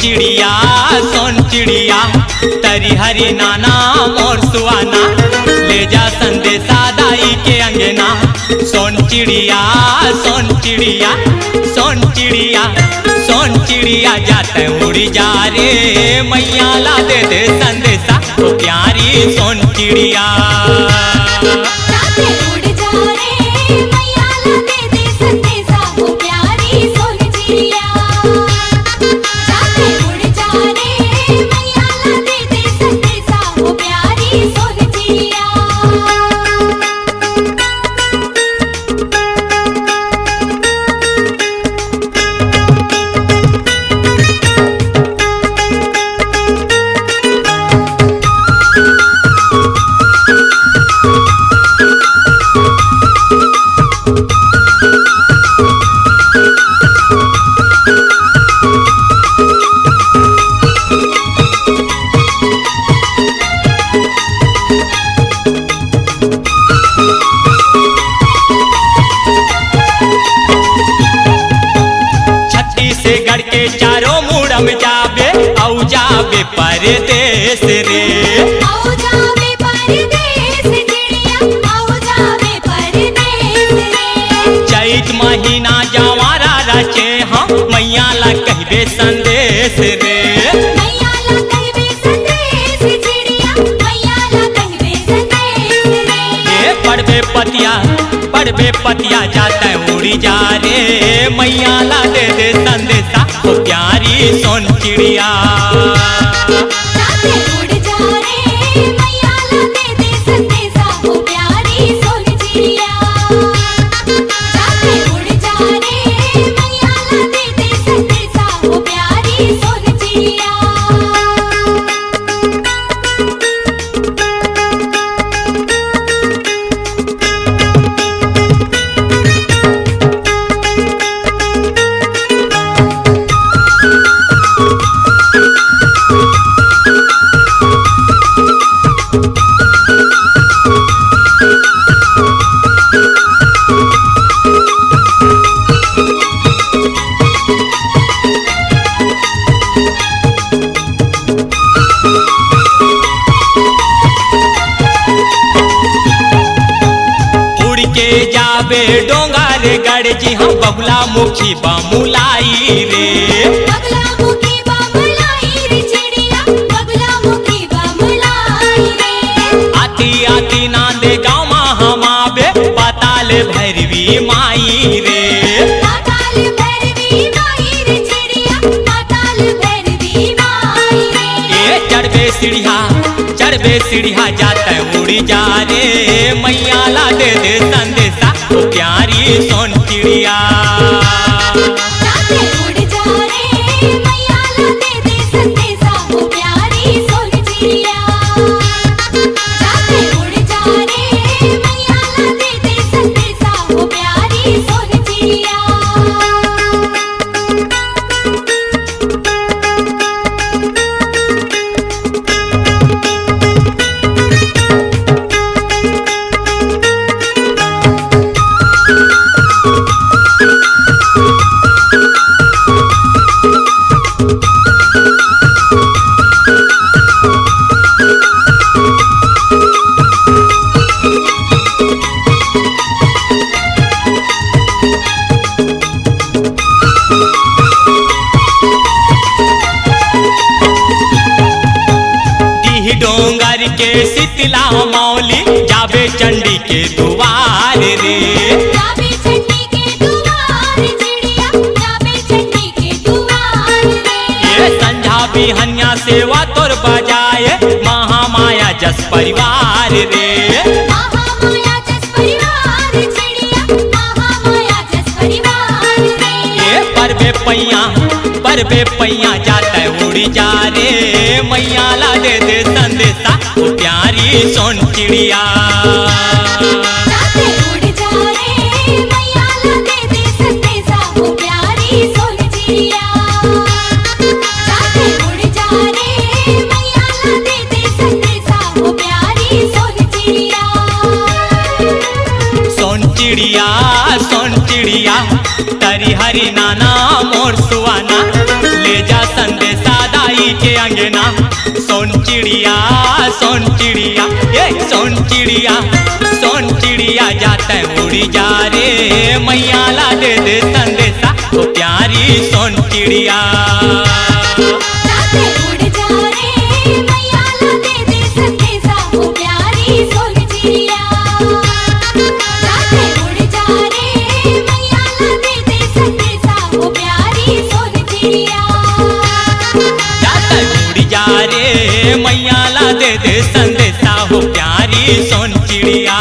सोन चिड़िया तरी हरी नाना मोर सुआना, ले जा संदेशा दाई के अंगना। सोन चिड़िया सोन चिड़िया सोन चिड़िया सोन चिड़िया जाते उड़ी जा रे, मैया ला दे दे संदेशा ओ प्यारी सोन चिड़िया। छत्तीसगढ़ के चारों मुड़म जाबे औ जाबे परदेस रे, औ जाबे परदेस चिड़िया, औ जाबे परदेस रे। चैत महीना जवारा रचे हम मैया ला कहबे संदेश रे, मैया ला कहबे संदेश चिड़िया, मैया ला कहबे संदेश रे। ए पड़बे पतिया जाता उड़ी जा रे, मैया ला दे दे संदेशा ओ प्यारी सोन चिड़िया। जाते उड़ जा रे, मैया ला दे दे संदेशा ओ प्यारी सोन चिड़िया। जाते उड़ जा रे, मैया ला दे दे संदेशा ओ प्यारी सोन चिड़िया। जाबे डोंगर गढ़ जी हम बगुला मुखी बामुलाई रे, बगुला मुखी बामुलाई रे चिड़िया, बगुला मुखी बामुलाई रे। आती आती नांदे गाँव में हम आबे पाताल भैरवी माई रे, पाताल भैरवी माई रे चिड़िया, पाताल भैरवी माई रे। ए चढ़बे सीढ़िया जाते उड़ी जा रे, मैया ला दे दे संदेशा ओ प्यारी सोन चिड़िया। जाते उड़ जा रे, मैया ला दे दे संदेशा ओ प्यारी सोन चिड़िया। जाते उड़ जा रे, मैया ला दे दे संदेशा ओ प्यारी सोन चिड़िया। डोंगर के शीतला मौली जाबे चंडी के दुआर रे, जाबे चंडी के दुआर चिड़िया, जाबे चंडी के दुआर रे। ये संझा बिहनिया सेवा तोर बजाए महामाया जस परिवार रे, महामाया जस परिवार चिड़िया, महामाया जस परिवार रे। ये परबे पैया जाता उड़ी जा रे, मैया ला दे दे संदेशा ओ प्यारी सोन चिड़िया। जाते उड़ जा रे, मैया ला दे दे संदेशा ओ प्यारी सोन चिड़िया। जाते उड़ जा रे, मैया ला दे दे संदेशा ओ प्यारी सोन चिड़िया। सोन चिड़िया तरी हरी नाना मोर सुआना, ले जा संदेशा के अंगना। सोन चिड़िया ए सोन चिड़िया जाते उड़ी जा रे मैया ला दे दे संदेशा ओ प्यारी सोन चिड़िया। जाते उड़ जा रे मैया ला दे दे संदेशा ओ प्यारी सोन चिड़िया। जाते उड़ जा रे मैया ला दे दे संदेशा ओ प्यारी सोन चिड़िया। जाते उड़ी जा रे मैया ला दे दे संदेशा हो प्यारी सोन चिड़िया।